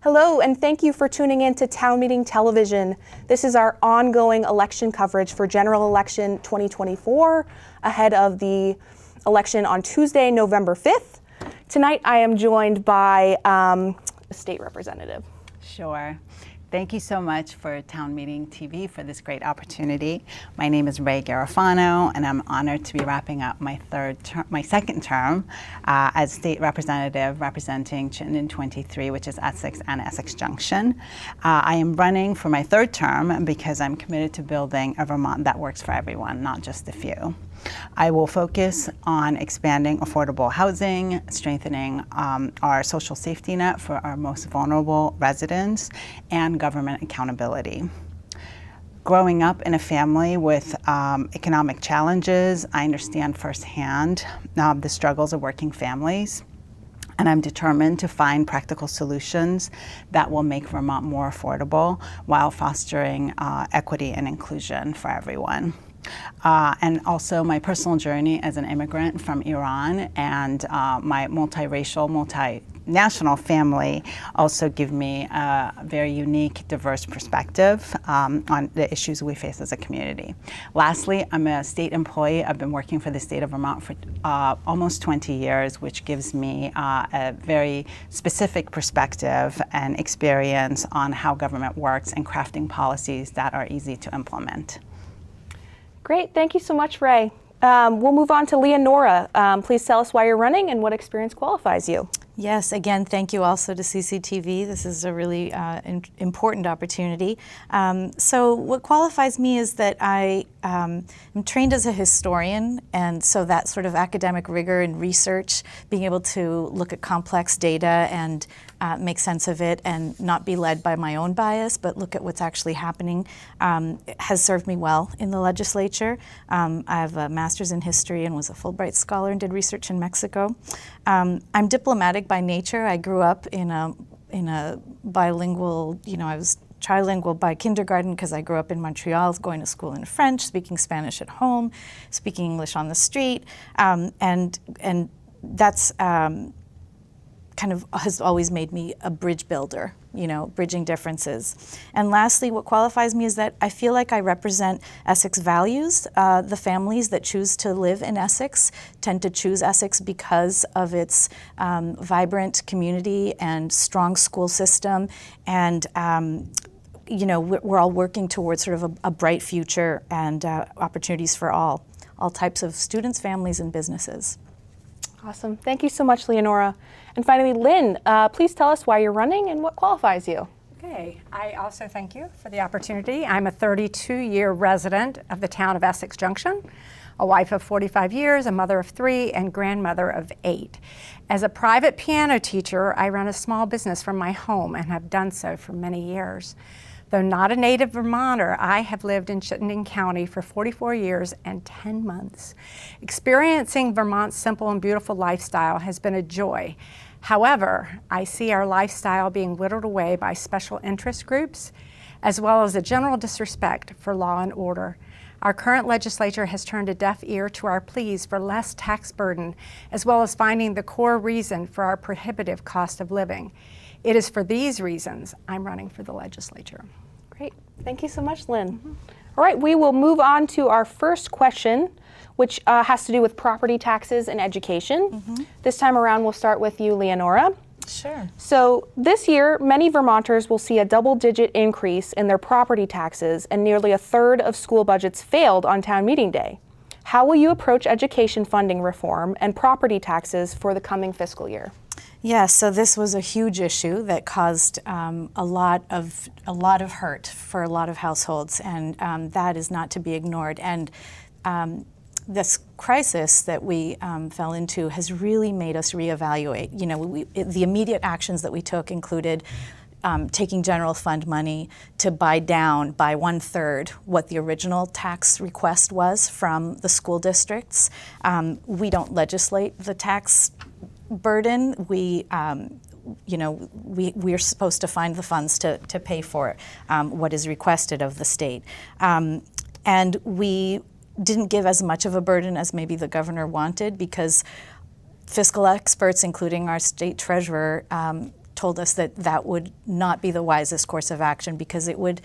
Hello, and thank you for tuning in to Town Meeting Television. This is our ongoing election coverage for General Election 2024, ahead of the election on Tuesday, November 5th. Tonight, I am joined by a state representative. Sure. Thank you so much for Town Meeting TV for this great opportunity. My name is Garofano, and I'm honored to be wrapping up my second term as state representative representing Chittenden 23, which is Essex and Essex Junction. I am running for my third term because I'm committed to building a Vermont that works for everyone, not just a few. I will focus on expanding affordable housing, strengthening our social safety net for our most vulnerable residents, and government accountability. Growing up in a family with economic challenges, I understand firsthand the struggles of working families, and I'm determined to find practical solutions that will make Vermont more affordable while fostering equity and inclusion for everyone. And also my personal journey as an immigrant from Iran and my multiracial, multinational family also give me a very unique, diverse perspective on the issues we face as a community. Lastly, I'm a state employee. I've been working for the state of Vermont for almost 20 years, which gives me a very specific perspective and experience on how government works and crafting policies that are easy to implement. Great, thank you so much, Ray. We'll move on to Leonora. Please tell us why you're running and what experience qualifies you. Yes, again, thank you also to CCTV. This is a really important opportunity. So what qualifies me is that I am trained as a historian, and so that sort of academic rigor and research, being able to look at complex data and make sense of it and not be led by my own bias, but look at what's actually happening, has served me well in the legislature. I have a master's in history and was a Fulbright scholar and did research in Mexico. I'm diplomatic by nature. I grew up in a bilingual, I was trilingual by kindergarten because I grew up in Montreal, going to school in French, speaking Spanish at home, speaking English on the street, and that's kind of has always made me a bridge builder, bridging differences. And lastly, what qualifies me is that I feel like I represent Essex values. The families that choose to live in Essex tend to choose Essex because of its vibrant community and strong school system. And we're all working towards sort of a bright future and opportunities for all types of students, families, and businesses. Awesome. Thank you so much, Leonora. And finally, Lynn, please tell us why you're running and what qualifies you. Okay, I also thank you for the opportunity. I'm a 32-year resident of the town of Essex Junction, a wife of 45 years, a mother of 3, and grandmother of 8. As a private piano teacher, I run a small business from my home and have done so for many years. Though not a native Vermonter, I have lived in Chittenden County for 44 years and 10 months. Experiencing Vermont's simple and beautiful lifestyle has been a joy. However, I see our lifestyle being whittled away by special interest groups, as well as a general disrespect for law and order. Our current legislature has turned a deaf ear to our pleas for less tax burden, as well as finding the core reason for our prohibitive cost of living. It is for these reasons I'm running for the legislature. Great. Thank you so much, Lynn. Mm-hmm. All right, we will move on to our first question, which has to do with property taxes and education. Mm-hmm. This time around, we'll start with you, Leonora. Sure. So this year, many Vermonters will see a double-digit increase in their property taxes, and nearly a third of school budgets failed on town meeting day. How will you approach education funding reform and property taxes for the coming fiscal year? Yeah, so this was a huge issue that caused a lot of hurt for a lot of households, and that is not to be ignored. And this crisis that we fell into has really made us reevaluate. The immediate actions that we took included taking general fund money to buy down by 1/3 what the original tax request was from the school districts. We don't legislate the tax burden. We are supposed to find the funds to pay for what is requested of the state. And we didn't give as much of a burden as maybe the governor wanted, because fiscal experts, including our state treasurer, told us that that would not be the wisest course of action because it would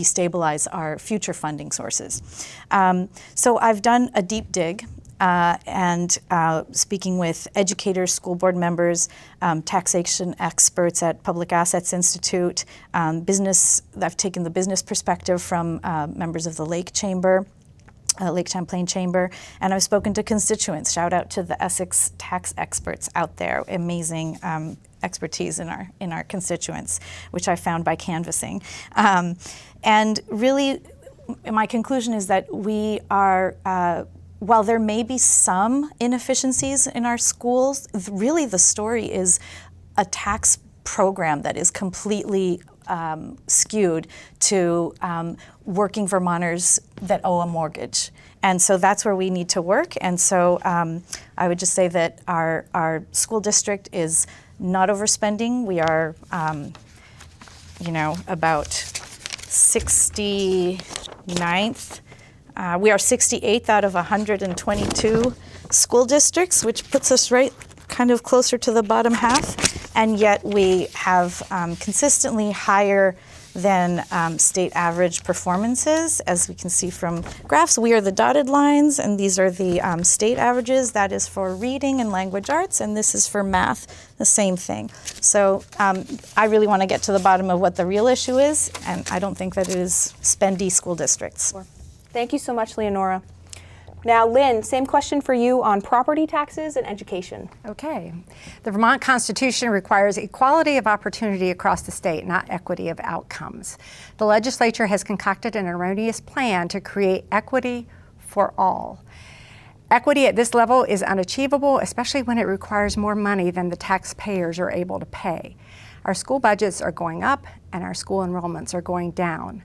destabilize our future funding sources. So I've done a deep dig and speaking with educators, school board members, taxation experts at Public Assets Institute, I've taken the business perspective from members of the Lake Chamber, Lake Champlain Chamber, and I've spoken to constituents. Shout out to the Essex tax experts out there, amazing expertise in our constituents, which I found by canvassing. And really, my conclusion is that we are, while there may be some inefficiencies in our schools, really the story is a tax program that is completely skewed to working Vermonters that owe a mortgage. And so that's where we need to work. And so I would just say that our school district is not overspending. We are, about 69th. We are 68th out of 122 school districts, which puts us right kind of closer to the bottom half. And yet we have consistently higher than state average performances, as we can see from graphs. We are the dotted lines, and these are the state averages. That is for reading and language arts, and this is for math, the same thing. So I really want to get to the bottom of what the real issue is, and I don't think that it is spendy school districts. Thank you so much, Leonora. Now, Lynn, same question for you on property taxes and education. Okay. The Vermont Constitution requires equality of opportunity across the state, not equity of outcomes. The legislature has concocted an erroneous plan to create equity for all. Equity at this level is unachievable, especially when it requires more money than the taxpayers are able to pay. Our school budgets are going up and our school enrollments are going down.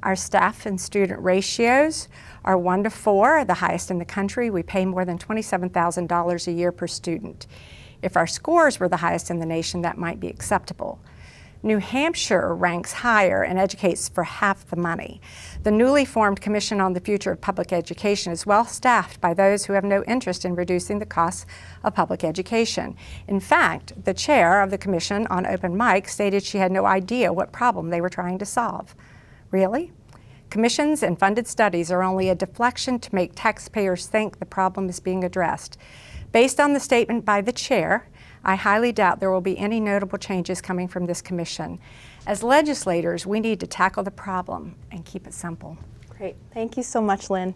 Our staff and student ratios are 1 to 4, the highest in the country. We pay more than $27,000 a year per student. If our scores were the highest in the nation, that might be acceptable. New Hampshire ranks higher and educates for half the money. The newly formed Commission on the Future of Public Education is well staffed by those who have no interest in reducing the costs of public education. In fact, the chair of the Commission on Open Mic stated she had no idea what problem they were trying to solve. Really? Commissions and funded studies are only a deflection to make taxpayers think the problem is being addressed. Based on the statement by the chair, I highly doubt there will be any notable changes coming from this commission. As legislators, we need to tackle the problem and keep it simple. Great. Thank you so much, Lynn.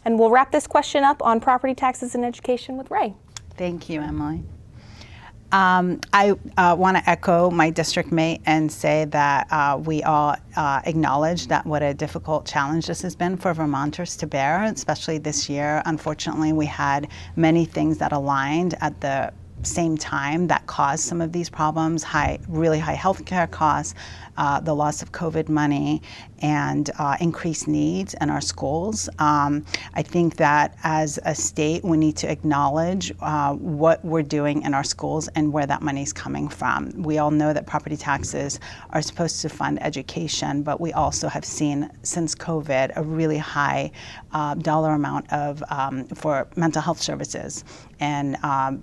And we'll wrap this question up on property taxes and education with Ray. Thank you, Emily. I want to echo my district mate and say that we all acknowledge that what a difficult challenge this has been for Vermonters to bear, especially this year. Unfortunately, we had many things that aligned at the same time that caused some of these problems, really high healthcare costs, the loss of COVID money, and increased needs in our schools. I think that as a state, we need to acknowledge what we're doing in our schools and where that money's coming from. We all know that property taxes are supposed to fund education, but we also have seen since COVID a really high dollar amount of for mental health services and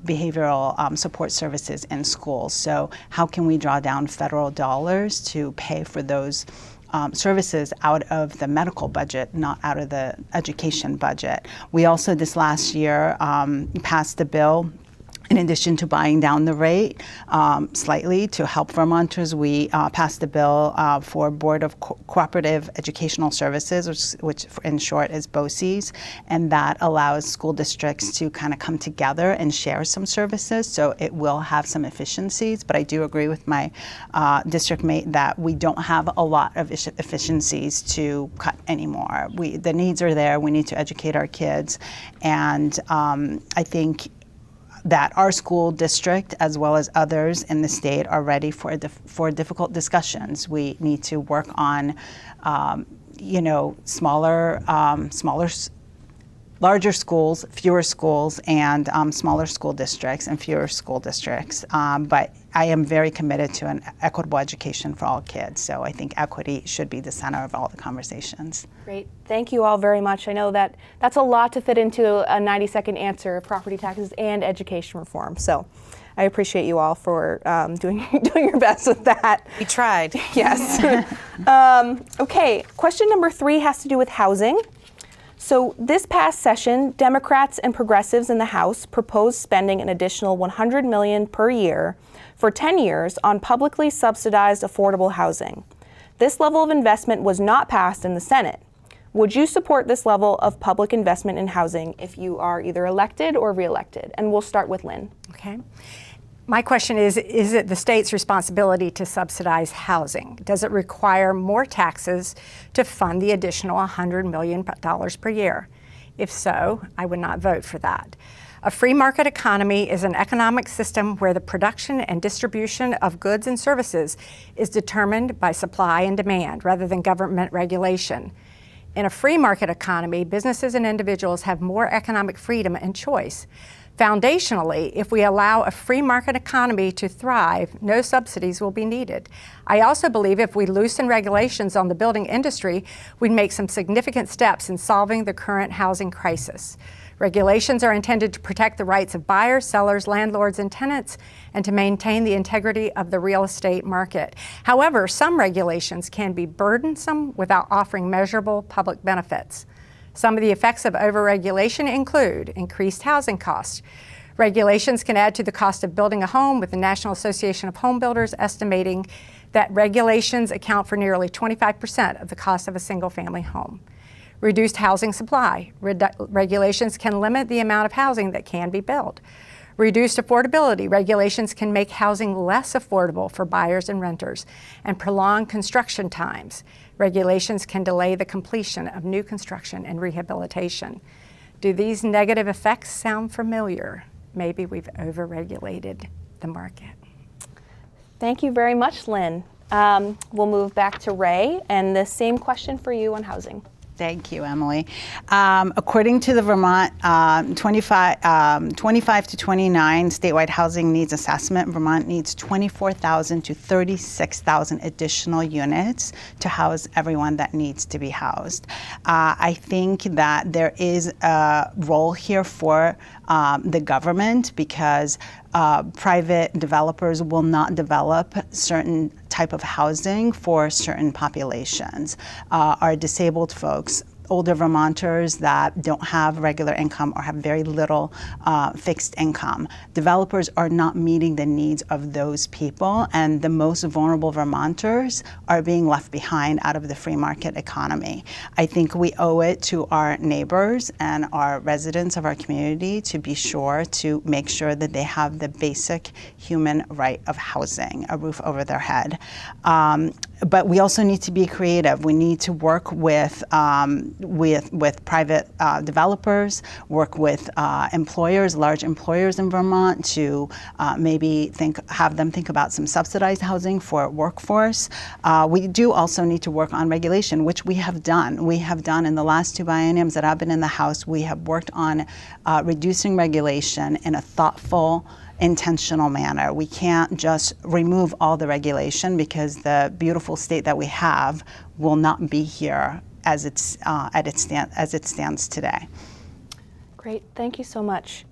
behavioral support services in schools. So how can we draw down federal dollars to pay for those services out of the medical budget, not out of the education budget? We also this last year passed a bill. In addition to buying down the rate slightly to help Vermonters, we passed a bill for Board of Cooperative Educational Services, which in short is BOCES, and that allows school districts to kind of come together and share some services, so it will have some efficiencies. But I do agree with my district mate that we don't have a lot of efficiencies to cut anymore. The needs are there. We need to educate our kids, and I think that our school district, as well as others in the state, are ready for difficult discussions. We need to work on, larger schools, fewer schools, and smaller school districts and fewer school districts. But I am very committed to an equitable education for all kids. So I think equity should be the center of all the conversations. Great. Thank you all very much. I know that that's a lot to fit into a 90-second answer of property taxes and education reform. So I appreciate you all for doing your best with that. We tried. Yes. Okay, question number 3 has to do with housing. So this past session, Democrats and progressives in the House proposed spending an additional $100 million per year for 10 years on publicly subsidized affordable housing. This level of investment was not passed in the Senate. Would you support this level of public investment in housing if you are either elected or reelected? And we'll start with Lynn. Okay. My question is it the state's responsibility to subsidize housing? Does it require more taxes to fund the additional $100 million per year? If so, I would not vote for that. A free market economy is an economic system where the production and distribution of goods and services is determined by supply and demand rather than government regulation. In a free market economy, businesses and individuals have more economic freedom and choice. Foundationally, if we allow a free market economy to thrive, no subsidies will be needed. I also believe if we loosen regulations on the building industry, we'd make some significant steps in solving the current housing crisis. Regulations are intended to protect the rights of buyers, sellers, landlords, and tenants, and to maintain the integrity of the real estate market. However, some regulations can be burdensome without offering measurable public benefits. Some of the effects of overregulation include increased housing costs. Regulations can add to the cost of building a home, with the National Association of Home Builders estimating that regulations account for nearly 25% of the cost of a single-family home. Reduced housing supply. Regulations can limit the amount of housing that can be built. Reduced affordability. Regulations can make housing less affordable for buyers and renters, and prolong construction times. Regulations can delay the completion of new construction and rehabilitation. Do these negative effects sound familiar? Maybe we've overregulated the market. Thank you very much, Lynn. We'll move back to Ray, and the same question for you on housing. Thank you, Emily. According to the Vermont 25 to 29 statewide housing needs assessment, Vermont needs 24,000 to 36,000 additional units to house everyone that needs to be housed. I think that there is a role here for the government, because private developers will not develop certain type of housing for certain populations. Our disabled folks, older Vermonters that don't have regular income or have very little fixed income. Developers are not meeting the needs of those people, and the most vulnerable Vermonters are being left behind out of the free market economy. I think we owe it to our neighbors and our residents of our community to be sure to make sure that they have the basic human right of housing, a roof over their head. But we also need to be creative. We need to work with private developers, work with employers, large employers in Vermont, to maybe have them think about some subsidized housing for workforce. We do also need to work on regulation, which we have done. We have done in the last 2 bienniums that I've been in the House. We have worked on reducing regulation in a thoughtful, intentional manner. We can't just remove all the regulation, because the beautiful state that we have will not be here as it stands today. Great, thank you so much.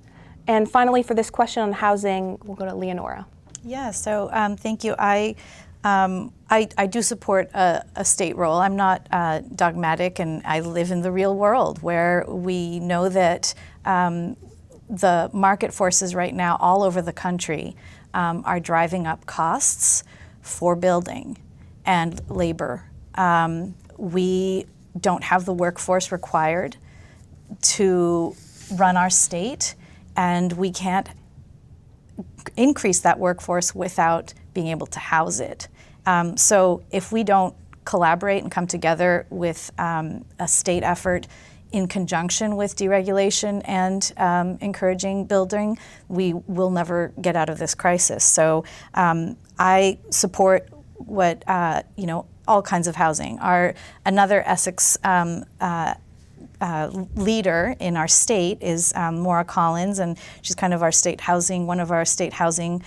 And finally, for this question on housing, we'll go to Leonora. Yeah, so thank you. I do support a state role. I'm not dogmatic, and I live in the real world where we know that the market forces right now all over the country are driving up costs for building and labor. We don't have the workforce required to run our state, and we can't increase that workforce without being able to house it. So if we don't collaborate and come together with a state effort in conjunction with deregulation and encouraging building, we will never get out of this crisis. So I support what, all kinds of housing. Another Essex leader in our state is Maura Collins, and she's kind of one of our state housing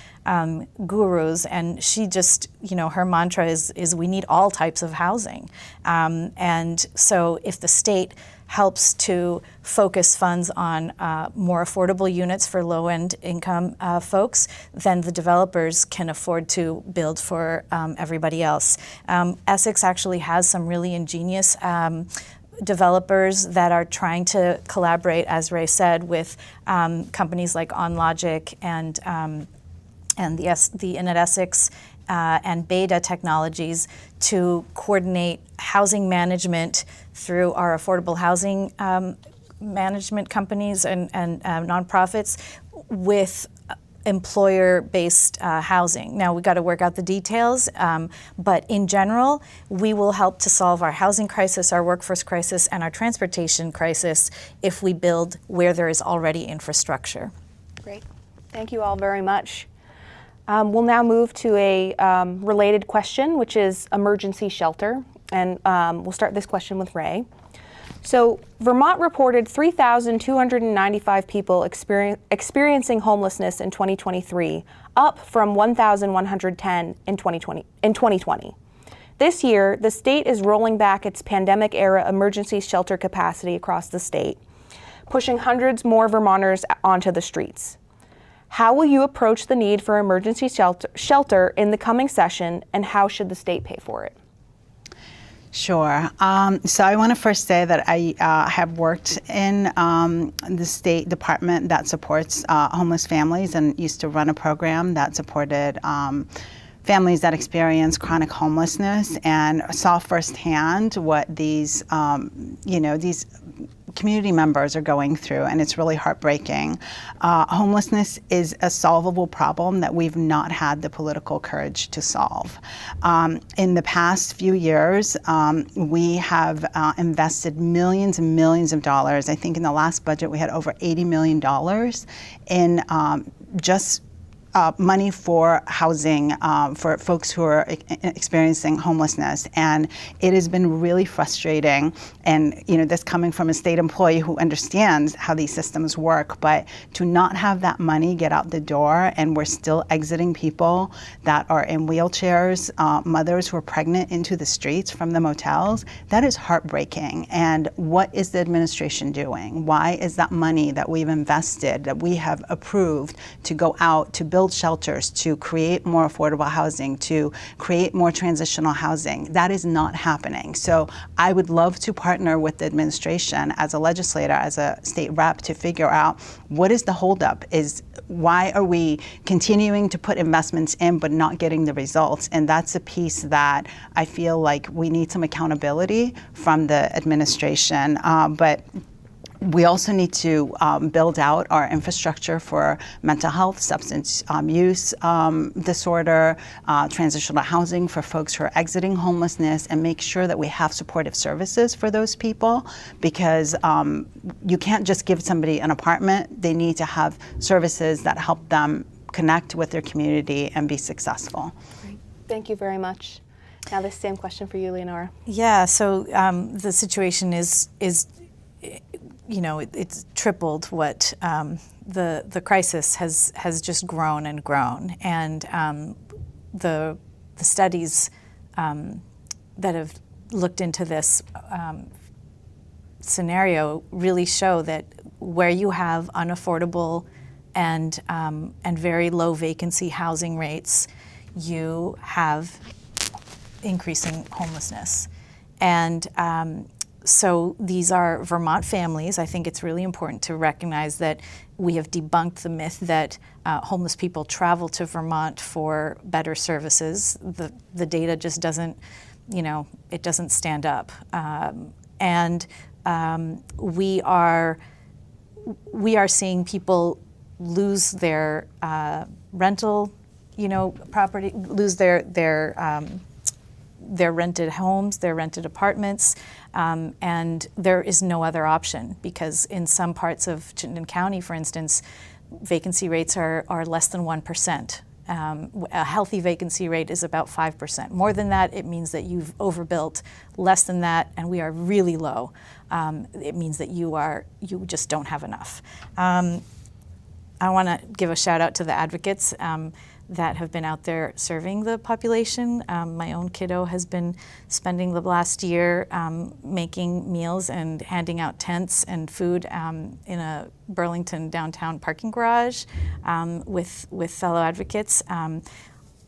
gurus, and she just, her mantra is we need all types of housing. And so if the state helps to focus funds on more affordable units for low-end income folks, then the developers can afford to build for everybody else. Essex actually has some really ingenious developers that are trying to collaborate, as Ray said, with companies like OnLogic and the Innet Essex and Beta Technologies to coordinate housing management through our affordable housing management companies and nonprofits with employer-based housing. Now, we've got to work out the details, but in general, we will help to solve our housing crisis, our workforce crisis, and our transportation crisis if we build where there is already infrastructure. Great. Thank you all very much. We'll now move to a related question, which is emergency shelter. And we'll start this question with Ray. So Vermont reported 3,295 people experiencing homelessness in 2023, up from 1,110 in 2020. This year, the state is rolling back its pandemic-era emergency shelter capacity across the state, pushing hundreds more Vermonters onto the streets. How will you approach the need for emergency shelter in the coming session, and how should the state pay for it? Sure. So I want to first say that I have worked in the state department that supports homeless families and used to run a program that supported families that experience chronic homelessness, and saw firsthand what these, these community members are going through, and it's really heartbreaking. Homelessness is a solvable problem that we've not had the political courage to solve. In the past few years, we have invested millions and millions of dollars. I think in the last budget we had over $80 million in just money for housing for folks who are experiencing homelessness, and it has been really frustrating. And this coming from a state employee who understands how these systems work, but to not have that money get out the door, and we're still exiting people that are in wheelchairs, mothers who are pregnant, into the streets from the motels, that is heartbreaking. And what is the administration doing? Why is that money that we've invested, that we have approved to go out to build shelters, to create more affordable housing, to create more transitional housing, that is not happening? So I would love to partner with the administration as a legislator, as a state rep, to figure out what is the holdup. Why are we continuing to put investments in but not getting the results? And that's a piece that I feel like we need some accountability from the administration. But we also need to build out our infrastructure for mental health, substance use disorder, transitional housing for folks who are exiting homelessness, and make sure that we have supportive services for those people, because you can't just give somebody an apartment. They need to have services that help them connect with their community and be successful. Great. Thank you very much. Now the same question for you, Leonora. Yeah, so the situation is it's tripled what the crisis has just grown and grown, and the studies that have looked into this scenario really show that where you have unaffordable and very low vacancy housing rates, you have increasing homelessness. And so these are Vermont families. I think it's really important to recognize that we have debunked the myth that homeless people travel to Vermont for better services. The data just doesn't, it doesn't stand up. And we are seeing people lose their rental, property, lose their rented homes, their rented apartments, and there is no other option, because in some parts of Chittenden County, for instance, vacancy rates are less than 1%. A healthy vacancy rate is about 5%. More than that, it means that you've overbuilt. Less than that, and we are really low, it means that you just don't have enough. I want to give a shout out to the advocates. that have been out there serving the population. My own kiddo has been spending the last year making meals and handing out tents and food in a Burlington downtown parking garage with fellow advocates.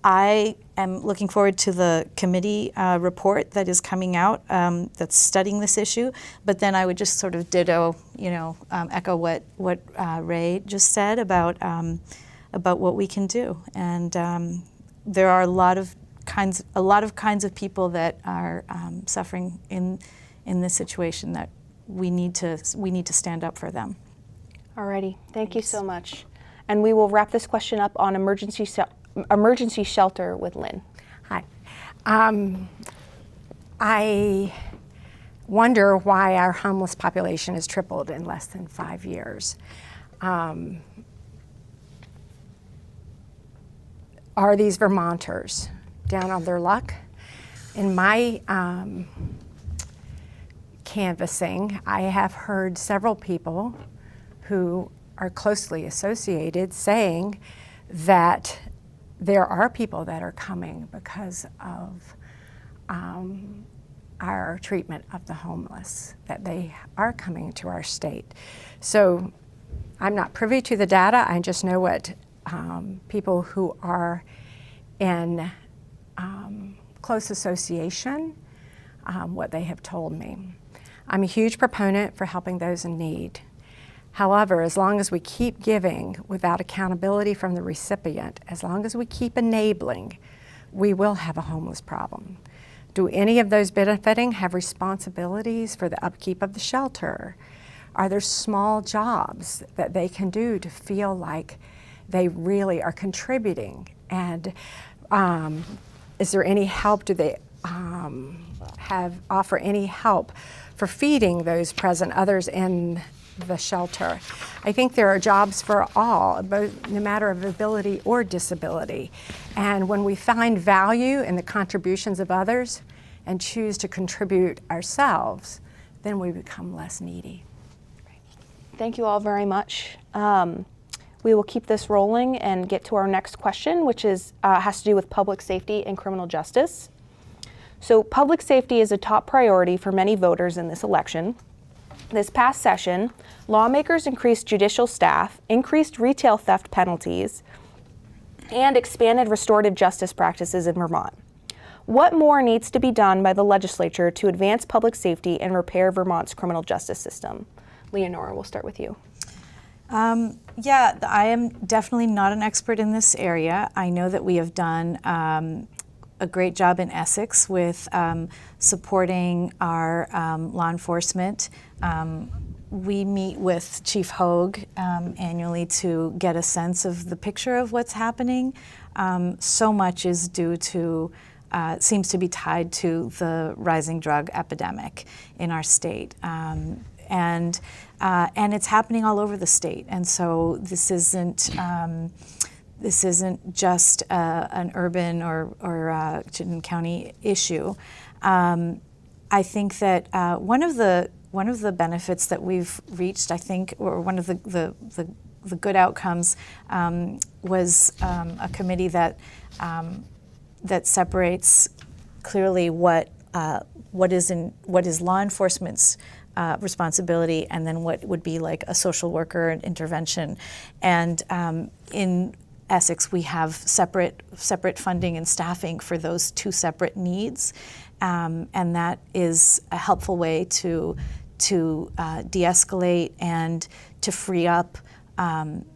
I am looking forward to the committee report that is coming out that's studying this issue. But then I would just sort of ditto, echo what Ray just said about what we can do. And there are a lot of kinds of people that are suffering in this situation that we need to stand up for them. Alrighty, thank you so much. And we will wrap this question up on emergency shelter with Lynn. Hi. I wonder why our homeless population has tripled in less than 5 years. Are these Vermonters down on their luck? In my canvassing, I have heard several people who are closely associated saying that there are people that are coming because of our treatment of the homeless, that they are coming to our state. So I'm not privy to the data, I just know what people who are in close association, what they have told me. I'm a huge proponent for helping those in need. However, as long as we keep giving without accountability from the recipient, as long as we keep enabling, we will have a homeless problem. Do any of those benefiting have responsibilities for the upkeep of the shelter? Are there small jobs that they can do to feel like they really are contributing? And is there any help? Do they offer any help for feeding those present others in the shelter? I think there are jobs for all, both no matter of ability or disability. And when we find value in the contributions of others and choose to contribute ourselves, then we become less needy. Thank you all very much. We will keep this rolling and get to our next question, which has to do with public safety and criminal justice. So public safety is a top priority for many voters in this election. This past session, lawmakers increased judicial staff, increased retail theft penalties, and expanded restorative justice practices in Vermont. What more needs to be done by the legislature to advance public safety and repair Vermont's criminal justice system? Leonora, we'll start with you. Yeah, I am definitely not an expert in this area. I know that we have done a great job in Essex with supporting our law enforcement. We meet with Chief Hogue annually to get a sense of the picture of what's happening. So much is due to, seems to be tied to the rising drug epidemic in our state. And it's happening all over the state. And so this isn't just an urban or Chittenden County issue. I think that one of the benefits that we've reached, I think, or one of the good outcomes was a committee that separates clearly what is law enforcement's responsibility, and then what would be like a social worker and intervention. And in Essex, we have separate funding and staffing for those two separate needs, and that is a helpful way to de-escalate and to free up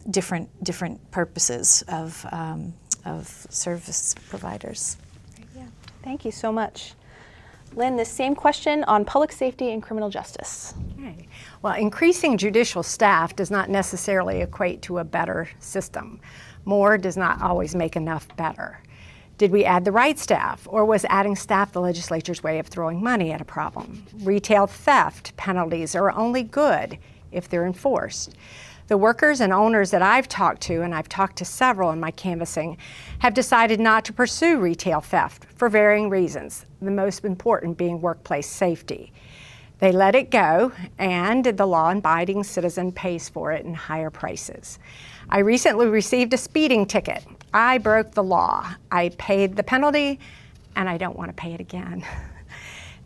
different purposes of service providers. Yeah, thank you so much. Lynn, the same question on public safety and criminal justice. Okay. Well, increasing judicial staff does not necessarily equate to a better system. More does not always make enough better. Did we add the right staff, or was adding staff the legislature's way of throwing money at a problem? Retail theft penalties are only good if they're enforced. The workers and owners that I've talked to, and I've talked to several in my canvassing, have decided not to pursue retail theft for varying reasons, the most important being workplace safety. They let it go, and the law-abiding citizen pays for it in higher prices. I recently received a speeding ticket. I broke the law. I paid the penalty, and I don't want to pay it again.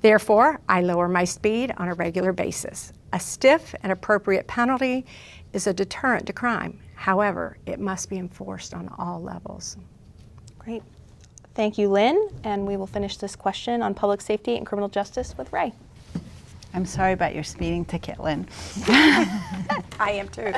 Therefore, I lower my speed on a regular basis. A stiff and appropriate penalty is a deterrent to crime. However, it must be enforced on all levels. Great. Thank you, Lynn. And we will finish this question on public safety and criminal justice with Ray. I'm sorry about your speeding ticket, Lynn. I am too.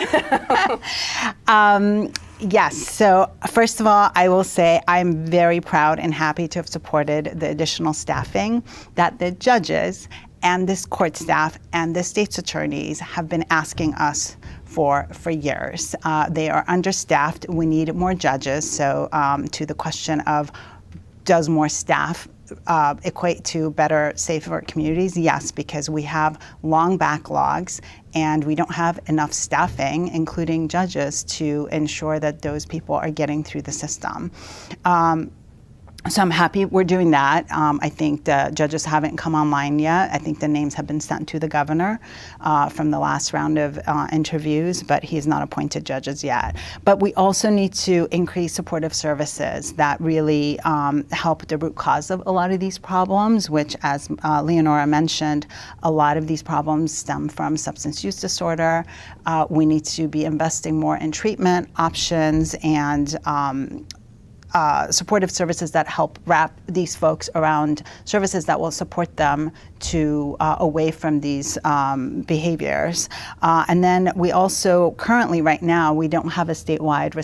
Yes, so first of all, I will say I'm very proud and happy to have supported the additional staffing that the judges and this court staff and the state's attorneys have been asking us for years. They are understaffed. We need more judges. So to the question of does more staff equate to better, safer communities? Yes, because we have long backlogs and we don't have enough staffing, including judges, to ensure that those people are getting through the system. So I'm happy we're doing that. I think the judges haven't come online yet. I think the names have been sent to the governor from the last round of interviews, but he's not appointed judges yet. But we also need to increase supportive services that really help the root cause of a lot of these problems, which, as Leonora mentioned, a lot of these problems stem from substance use disorder. We need to be investing more in treatment options and supportive services that help wrap these folks around services that will support them to away from these behaviors. And then we also currently, right now, we don't have a statewide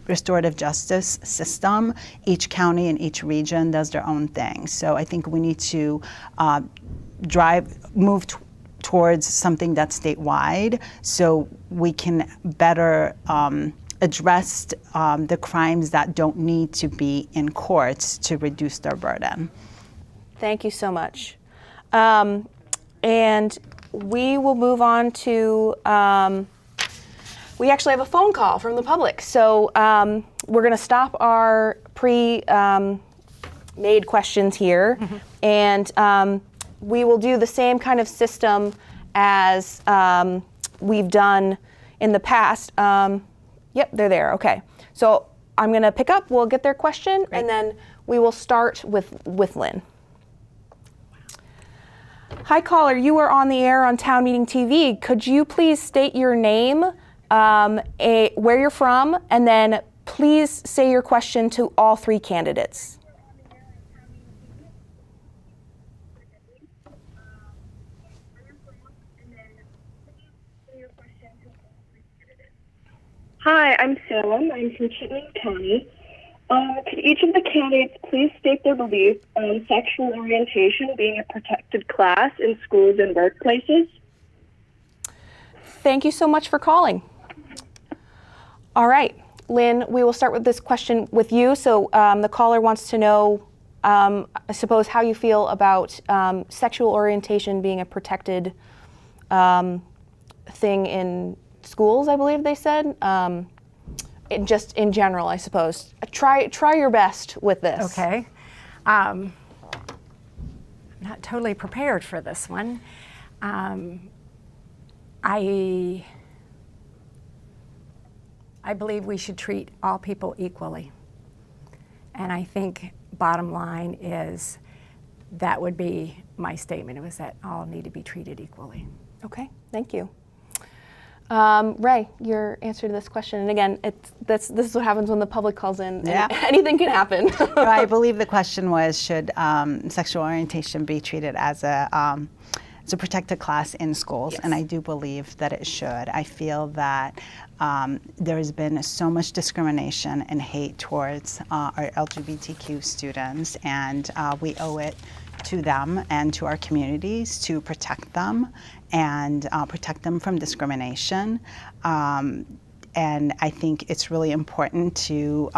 restorative justice system. Each county and each region does their own thing. So I think we need to move towards something that's statewide so we can better address the crimes that don't need to be in courts to reduce their burden. Thank you so much. And we will move on to, we actually have a phone call from the public. So we're going to stop our pre-made questions here, and we will do the same kind of system as we've done in the past. Yep, they're there. Okay. So I'm going to pick up. We'll get their question, and then we will start with Lynn. Hi, caller. You are on the air on Town Meeting TV. Could you please state your name, where you're from, and then please say your question to all three candidates. Hi, I'm Salem. I'm from Chittenden County. Could each of the candidates please state their belief on sexual orientation being a protected class in schools and workplaces? Thank you so much for calling. All right, Lynn, we will start with this question with you. So the caller wants to know, I suppose, how you feel about sexual orientation being a protected thing in schools, I believe they said. Just in general, I suppose. Try your best with this. Okay. I'm not totally prepared for this one. I believe we should treat all people equally. And I think bottom line is that would be my statement. It was that all need to be treated equally. Okay, thank you. Ray, your answer to this question, and again, this is what happens when the public calls in. Yeah. Anything can happen. I believe the question was, should sexual orientation be treated as a protected class in schools? Yes. And I do believe that it should. I feel that there has been so much discrimination and hate towards our LGBTQ students, and we owe it to them and to our communities to protect them and protect them from discrimination. And I think it's really important to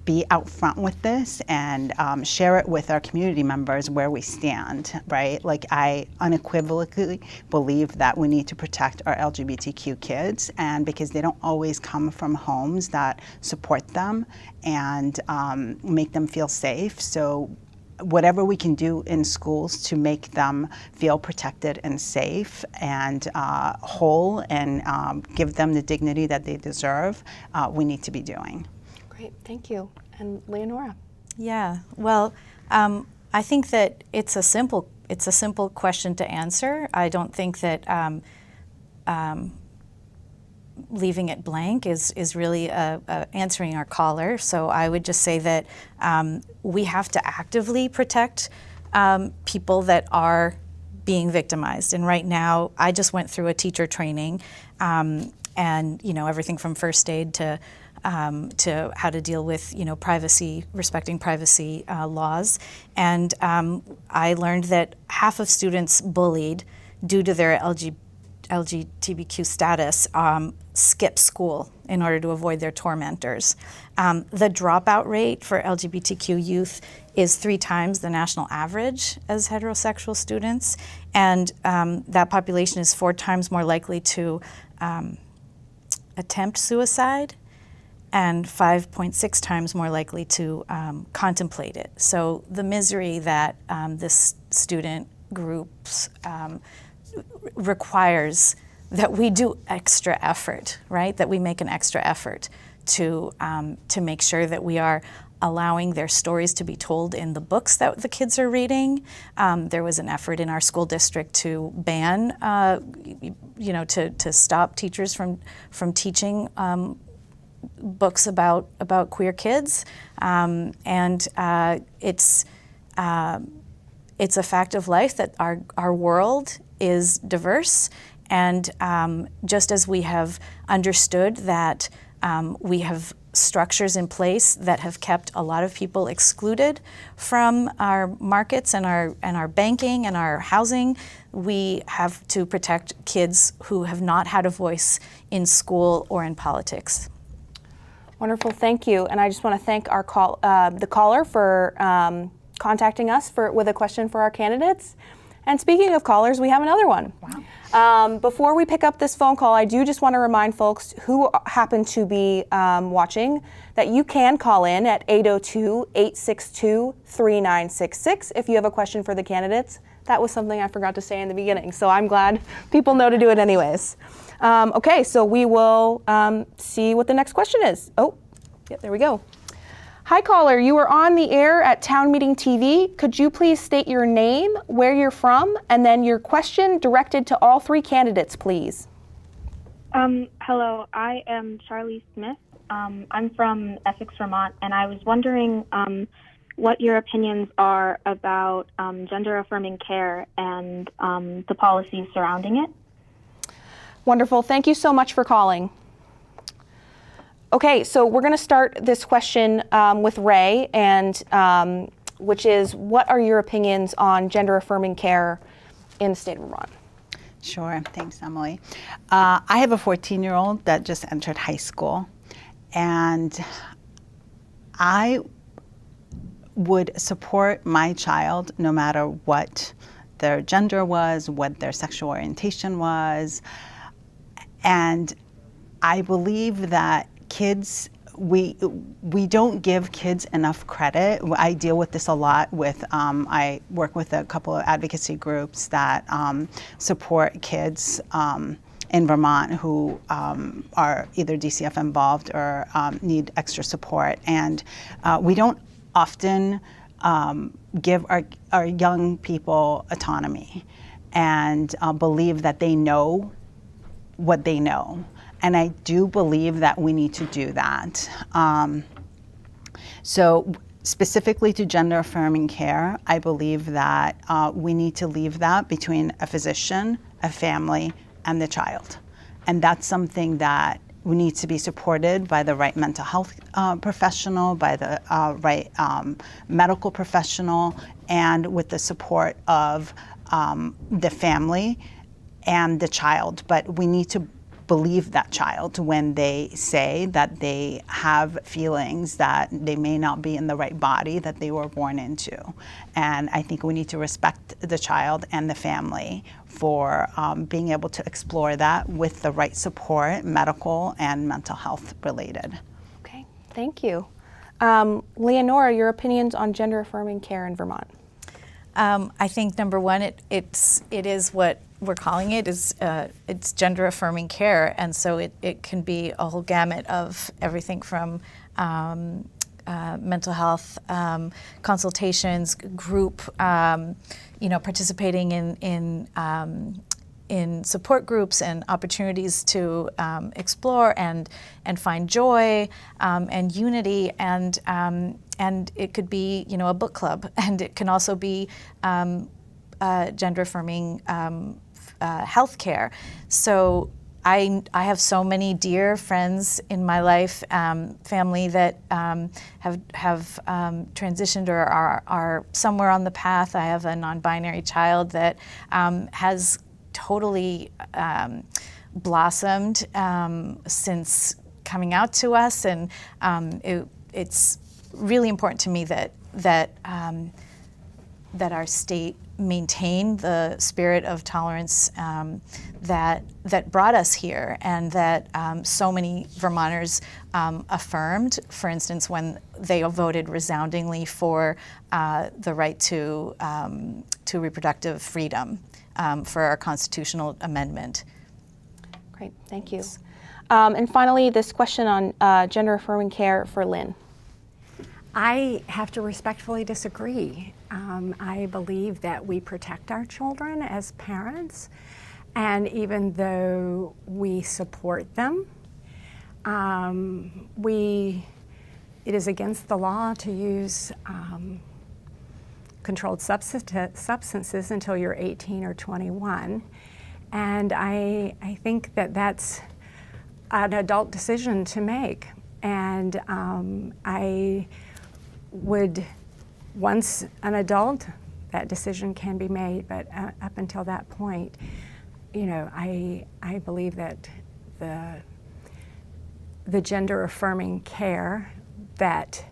be out front with this and share it with our community members where we stand, right? Like, I unequivocally believe that we need to protect our LGBTQ kids, and because they don't always come from homes that support them and make them feel safe. So whatever we can do in schools to make them feel protected and safe and whole and give them the dignity that they deserve, we need to be doing. Great, thank you. And Leonora? Yeah, well, I think that it's a simple question to answer. I don't think that leaving it blank is really answering our caller. So I would just say that we have to actively protect people that are being victimized. And right now, I just went through a teacher training, and everything from first aid to how to deal with privacy, respecting privacy laws. And I learned that half of students bullied due to their LGBTQ status skip school in order to avoid their tormentors. The dropout rate for LGBTQ youth is 3 times the national average as heterosexual students, and that population is 4 times more likely to attempt suicide and 5.6 times more likely to contemplate it. So the misery that this student groups requires that we do extra effort, right? That we make an extra effort to make sure that we are allowing their stories to be told in the books that the kids are reading. There was an effort in our school district to ban, to stop teachers from teaching books about queer kids, and it's a fact of life that our world is diverse, and just as we have understood that we have structures in place that have kept a lot of people excluded from our markets and our banking and our housing, we have to protect kids who have not had a voice in school or in politics. Wonderful, thank you. And I just want to thank our the caller for contacting us with a question for our candidates. And speaking of callers, we have another one. Wow. Before we pick up this phone call, I do just want to remind folks who happen to be watching that you can call in at 802-862-3966 if you have a question for the candidates. That was something I forgot to say in the beginning, so I'm glad people know to do it anyways. Okay, so we will see what the next question is. Oh, yeah, there we go. Hi caller, you are on the air at Town Meeting TV. Could you please state your name, where you're from, and then your question directed to all 3 candidates, please? Hello, I am Charlie Smith. I'm from Essex, Vermont, and I was wondering what your opinions are about gender-affirming care and the policies surrounding it. Wonderful, thank you so much for calling. Okay, so we're going to start this question with Ray, and which is, what are your opinions on gender-affirming care in the state of Vermont? Sure, thanks, Emily. I have a 14-year-old that just entered high school, and I would support my child no matter what their gender was, what their sexual orientation was, and I believe that kids, we don't give kids enough credit. I deal with this a lot with, I work with a couple of advocacy groups that support kids in Vermont who are either DCF involved or need extra support. And we don't often give our young people autonomy and believe that they know what they know. And I do believe that we need to do that. So specifically to gender-affirming care, I believe that we need to leave that between a physician, a family, and the child. And that's something that we need to be supported by the right mental health professional, by the right medical professional, and with the support of the family and the child. But we need to believe that child when they say that they have feelings that they may not be in the right body that they were born into. And I think we need to respect the child and the family for being able to explore that with the right support, medical and mental health related. Okay, thank you. Leonora, your opinions on gender-affirming care in Vermont? I think number one, it is what we're calling it, is it's gender-affirming care, and so it can be a whole gamut of everything from mental health consultations, group, participating in support groups and opportunities to explore and find joy and unity, and it could be a book club, and it can also be gender-affirming healthcare. So I have so many dear friends in my life, family that have transitioned or are somewhere on the path. I have a non-binary child that has totally blossomed since coming out to us, and it's really important to me that our state maintain the spirit of tolerance that brought us here, and that so many Vermonters affirmed. For instance, when they voted resoundingly for the right to reproductive freedom for our constitutional amendment. Great, thank you. And finally, this question on gender-affirming care for Lynn. I have to respectfully disagree. I believe that we protect our children as parents, and even though we support them, it is against the law to use controlled substances until you're 18 or 21. And I think that that's an adult decision to make. And I would, once an adult, that decision can be made, but up until that point, I believe that the gender-affirming care that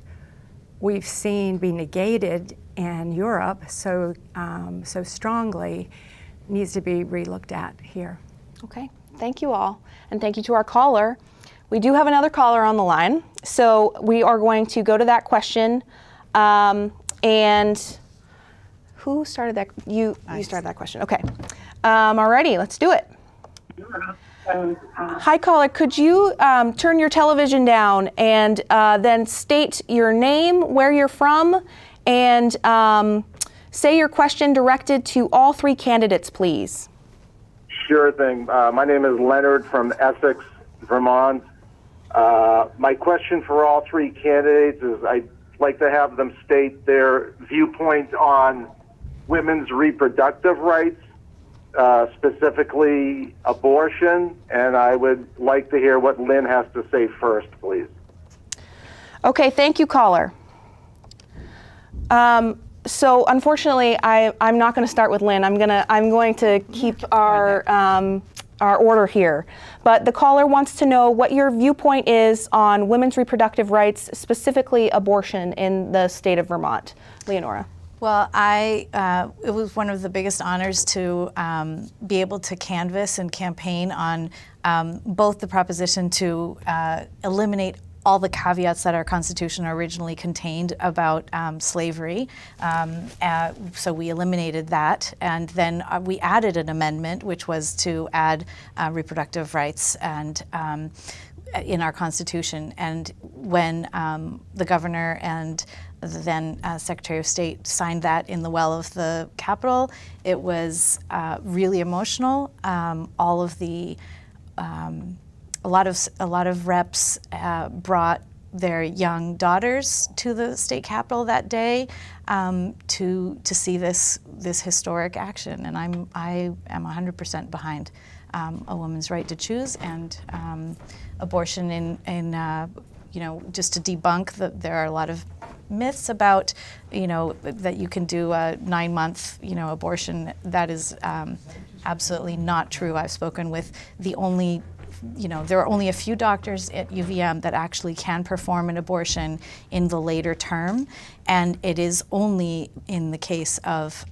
we've seen be negated in Europe so strongly needs to be relooked at here. Okay, thank you all, and thank you to our caller. We do have another caller on the line, so we are going to go to that question. And who started that? You started that question. Okay. Alrighty, let's do it. Hi, caller. Could you turn your television down and then state your name, where you're from, and say your question directed to all three candidates, please? Sure thing. My name is Leonard from Essex, Vermont. My question for all three candidates is I'd like to have them state their viewpoint on women's reproductive rights, specifically abortion, and I would like to hear what Lynn has to say first, please. Okay, thank you, caller. So unfortunately, I'm not going to start with Lynn. I'm going to keep our order here. But the caller wants to know what your viewpoint is on women's reproductive rights, specifically abortion in the state of Vermont. Leonora. Well, it was one of the biggest honors to be able to canvass and campaign on both the proposition to eliminate all the caveats that our Constitution originally contained about slavery. So we eliminated that, and then we added an amendment, which was to add reproductive rights and in our Constitution. And when the governor and the then Secretary of State signed that in the well of the Capitol, it was really emotional. All of the a lot of reps brought their young daughters to the state capitol that day to see this historic action, and I am 100% behind a woman's right to choose, and abortion in just to debunk that there are a lot of myths about that you can do a 9-month abortion. That is absolutely not true. I've spoken with there are only a few doctors at UVM that actually can perform an abortion in the later term, and it is only in the case of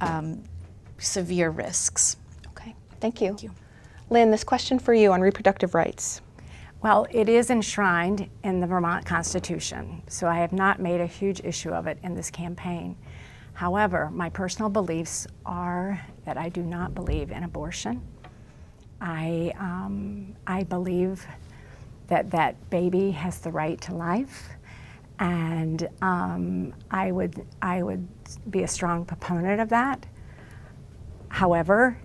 severe risks. Okay, thank you. Thank you. Lynn, this question for you on reproductive rights. Well, it is enshrined in the Vermont Constitution, so I have not made a huge issue of it in this campaign. However, my personal beliefs are that I do not believe in abortion. I believe that that baby has the right to life, and I would be a strong proponent of that. However,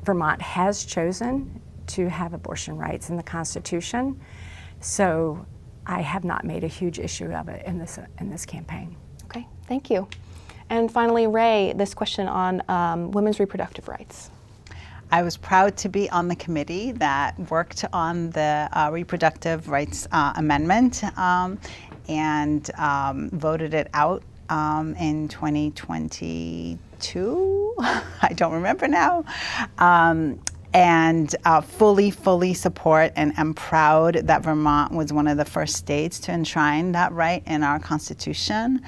Vermont has chosen to have abortion rights in the Constitution, so I have not made a huge issue of it in this campaign. Okay, thank you. And finally, Ray, this question on women's reproductive rights. I was proud to be on the committee that worked on the reproductive rights amendment and voted it out in 2022. I don't remember now. And fully support and am proud that Vermont was one of the first states to enshrine that right in our Constitution.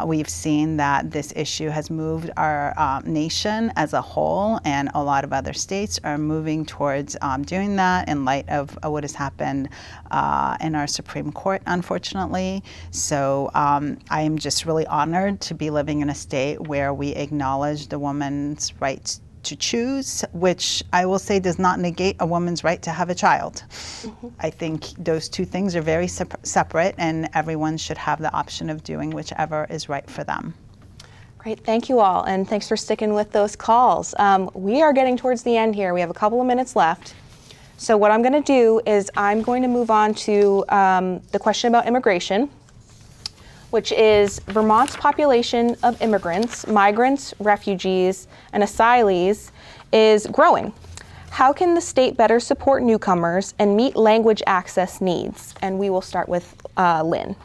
We've seen that this issue has moved our nation as a whole, and a lot of other states are moving towards doing that in light of what has happened in our Supreme Court, unfortunately. So I am just really honored to be living in a state where we acknowledge the woman's rights to choose, which I will say does not negate a woman's right to have a child. Mm-hmm. I think those two things are very separate, and everyone should have the option of doing whichever is right for them. Great, thank you all, and thanks for sticking with those calls. We are getting towards the end here. We have a couple of minutes left. So what I'm going to do is I'm going to move on to the question about immigration, which is Vermont's population of immigrants, migrants, refugees, and asylees is growing. How can the state better support newcomers and meet language access needs? And we will start with Lynn.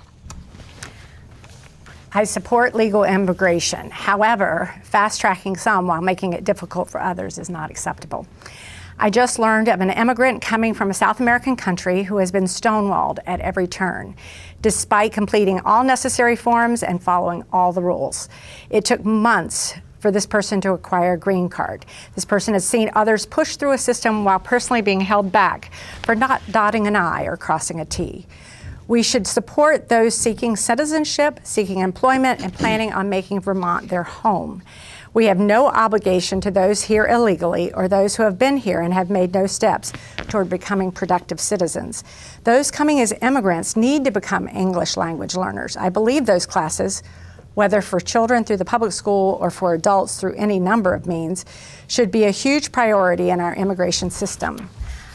I support legal immigration. However, fast-tracking some while making it difficult for others is not acceptable. I just learned of an immigrant coming from a South American country who has been stonewalled at every turn, despite completing all necessary forms and following all the rules. It took months for this person to acquire a green card. This person has seen others push through a system while personally being held back for not dotting an I or crossing a T. We should support those seeking citizenship, seeking employment, and planning on making Vermont their home. We have no obligation to those here illegally or those who have been here and have made no steps toward becoming productive citizens. Those coming as immigrants need to become English language learners. I believe those classes, whether for children through the public school or for adults through any number of means, should be a huge priority in our immigration system.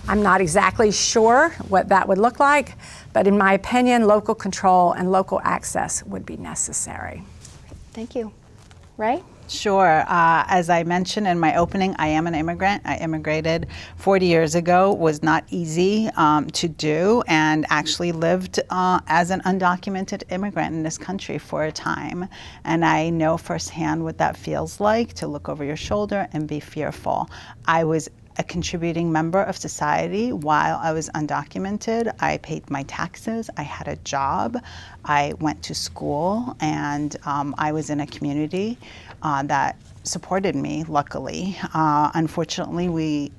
I'm not exactly sure what that would look like, but in my opinion, local control and local access would be necessary. Thank you. Ray? Sure. As I mentioned in my opening, I am an immigrant. I immigrated 40 years ago. Was not easy to do, and actually lived as an undocumented immigrant in this country for a time. And I know firsthand what that feels like, to look over your shoulder and be fearful. I was a contributing member of society while I was undocumented. I paid my taxes, I had a job, I went to school, and I was in a community that supported me, luckily. Unfortunately, we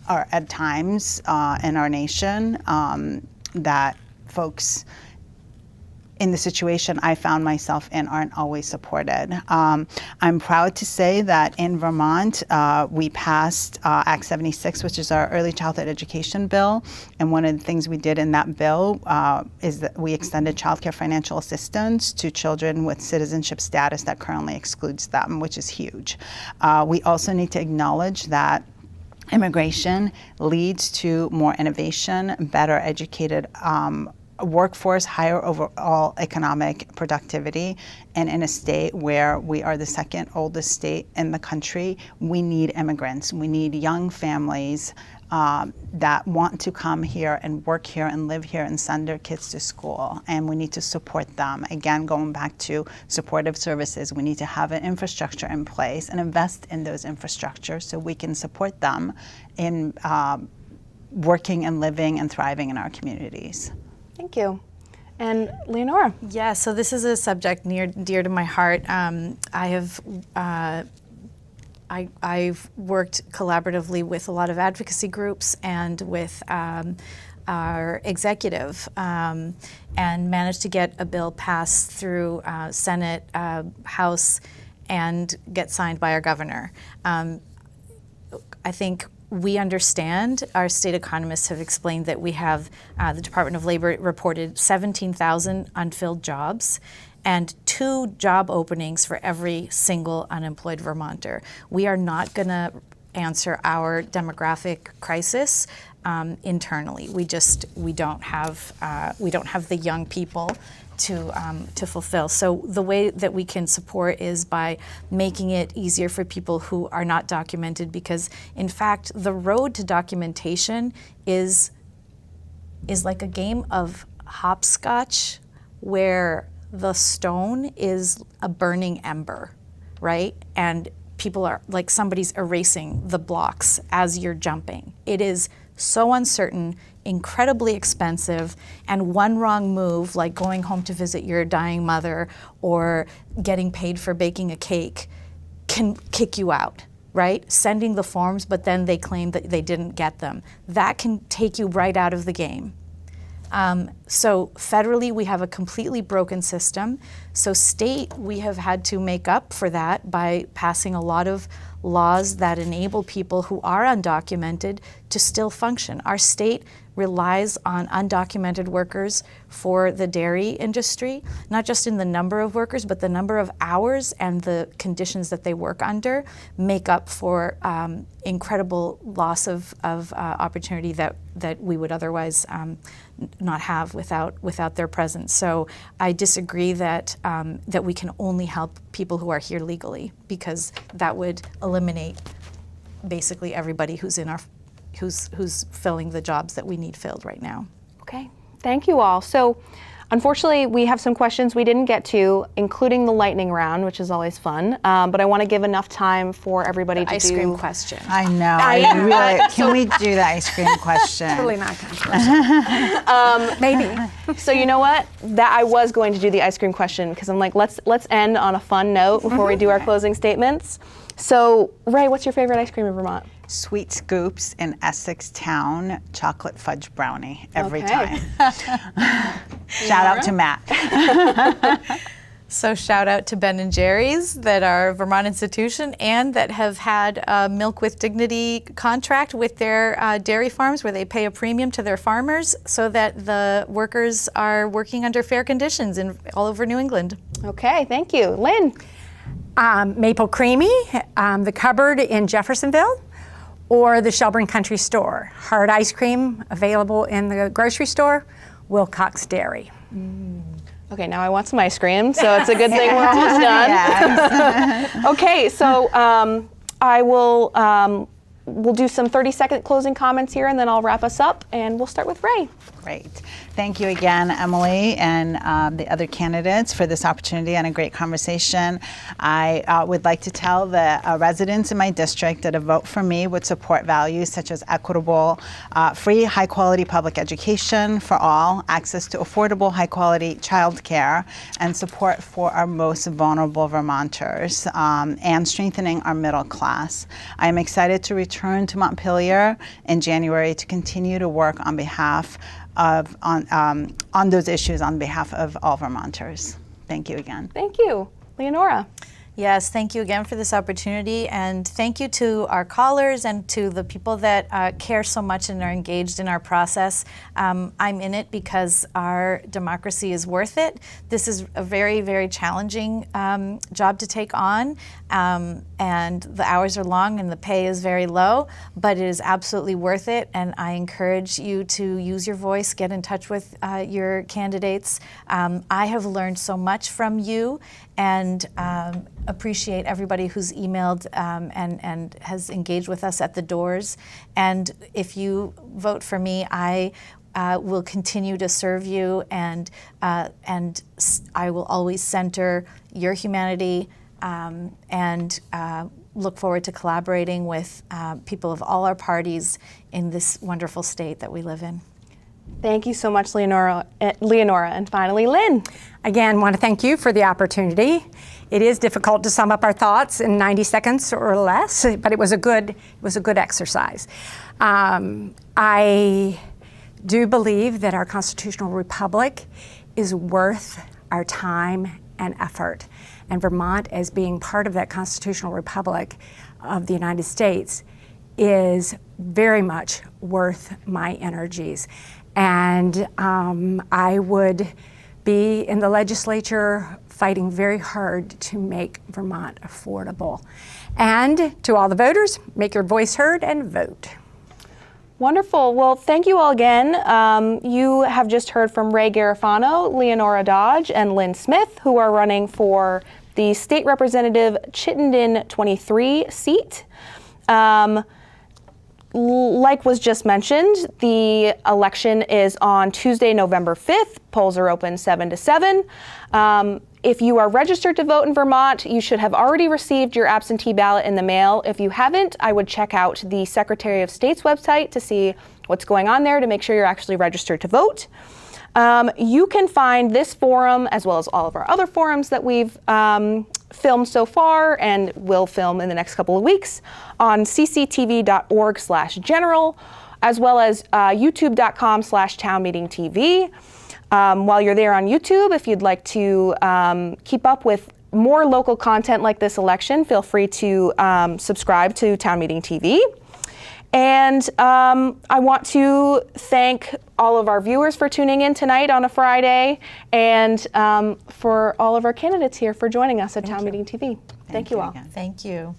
are at times in our nation that folks in the situation I found myself in aren't always supported. I'm proud to say that in Vermont, we passed Act 76, which is our early childhood education bill. And one of the things we did in that bill is that we extended childcare financial assistance to children with citizenship status that currently excludes them, which is huge. We also need to acknowledge that immigration leads to more innovation, better educated workforce, higher overall economic productivity, and in a state where we are the second oldest state in the country, we need immigrants. We need young families that want to come here and work here and live here and send their kids to school, and we need to support them. Again, going back to supportive services, we need to have an infrastructure in place and invest in those infrastructures so we can support them in working and living and thriving in our communities. Thank you. And Leonora? Yeah, so this is a subject dear to my heart. I've worked collaboratively with a lot of advocacy groups and with our executive and managed to get a bill passed through Senate, House, and get signed by our governor. I think we understand, our state economists have explained that we have, the Department of Labor reported 17,000 unfilled jobs and 2 job openings for every single unemployed Vermonter. We are not going to answer our demographic crisis internally. We don't have the young people to fulfill. So the way that we can support is by making it easier for people who are not documented, because in fact the road to documentation is like a game of hopscotch where the stone is a burning ember, right? And people are like, somebody's erasing the blocks as you're jumping. It is so uncertain, incredibly expensive, and one wrong move, like going home to visit your dying mother or getting paid for baking a cake, can kick you out, right? Sending the forms, but then they claim that they didn't get them. That can take you right out of the game. So federally, we have a completely broken system. So state, we have had to make up for that by passing a lot of laws that enable people who are undocumented to still function. Our state relies on undocumented workers for the dairy industry, not just in the number of workers, but the number of hours and the conditions that they work under make up for incredible loss of opportunity that we would otherwise not have without their presence. So I disagree that that we can only help people who are here legally, because that would eliminate basically everybody who's in our who's filling the jobs that we need filled right now. Okay, thank you all. So unfortunately, we have some questions we didn't get to, including the lightning round, which is always fun. But I want to give enough time for everybody to Ice cream question. I know. Can we do the ice cream question? Totally not controversial. Maybe. So you know what? That I was going to do the ice cream question, because I'm like, let's end on a fun note before we do our closing statements. So Ray, what's your favorite ice cream in Vermont? Sweet Scoops in Essex Town chocolate fudge brownie every Okay. time. Shout out to Matt. So shout out to Ben & Jerry's, that are a Vermont institution and that have had a Milk with Dignity contract with their dairy farms, where they pay a premium to their farmers so that the workers are working under fair conditions all over New England. Okay, thank you. Lynn? Maple Creamy, the Cupboard in Jeffersonville, or the Shelburne Country Store. Hard ice cream available in the grocery store, Wilcox Dairy. Okay, now I want some ice cream, so it's a good thing we're almost done. Yes. Okay, so we'll do some 30-second closing comments here, and then I'll wrap us up, and we'll start with Ray. Great. Thank you again, Emily, and the other candidates for this opportunity and a great conversation. I would like to tell the residents in my district that a vote for me would support values such as equitable, free, high-quality public education for all, access to affordable, high-quality childcare, and support for our most vulnerable Vermonters, and strengthening our middle class. I am excited to return to Montpelier in January to continue to work on behalf of on those issues on behalf of all Vermonters. Thank you again. Thank you. Leonora? Yes, thank you again for this opportunity, and thank you to our callers and to the people that care so much and are engaged in our process. I'm in it because our democracy is worth it. This is a very, very challenging job to take on, and the hours are long and the pay is very low, but it is absolutely worth it, and I encourage you to use your voice, get in touch with your candidates. I have learned so much from you, and appreciate everybody who's emailed and has engaged with us at the doors. And if you vote for me, I will continue to serve you, and I will always center your humanity, and look forward to collaborating with people of all our parties in this wonderful state that we live in. Thank you so much, Leonora. And finally, Lynn. Again, want to thank you for the opportunity. It is difficult to sum up our thoughts in 90 seconds or less, but it was a good exercise. I do believe that our constitutional republic is worth our time and effort. And Vermont, as being part of that constitutional republic of the United States, is very much worth my energies. And I would be in the legislature fighting very hard to make Vermont affordable. And to all the voters, make your voice heard and vote. Wonderful. Well, thank you all again. You have just heard from Ray Garofano, Leonora Dodge, and Lynn Smith, who are running for the State Representative Chittenden 23 seat. Like was just mentioned, the election is on Tuesday, November 5th. Polls are open 7 to 7. If you are registered to vote in Vermont, you should have already received your absentee ballot in the mail. If you haven't, I would check out the Secretary of State's website to see what's going on there to make sure you're actually registered to vote. You can find this forum, as well as all of our other forums that we've filmed so far and will film in the next couple of weeks, on cctv.org/general, as well as youtube.com/townmeetingtv. While you're there on YouTube, if you'd like to keep up with more local content like this election, feel free to subscribe to Town Meeting TV. And I want to thank all of our viewers for tuning in tonight on a Friday, and for all of our candidates here for joining us at Town Meeting TV. Thank you all. Again. Thank you.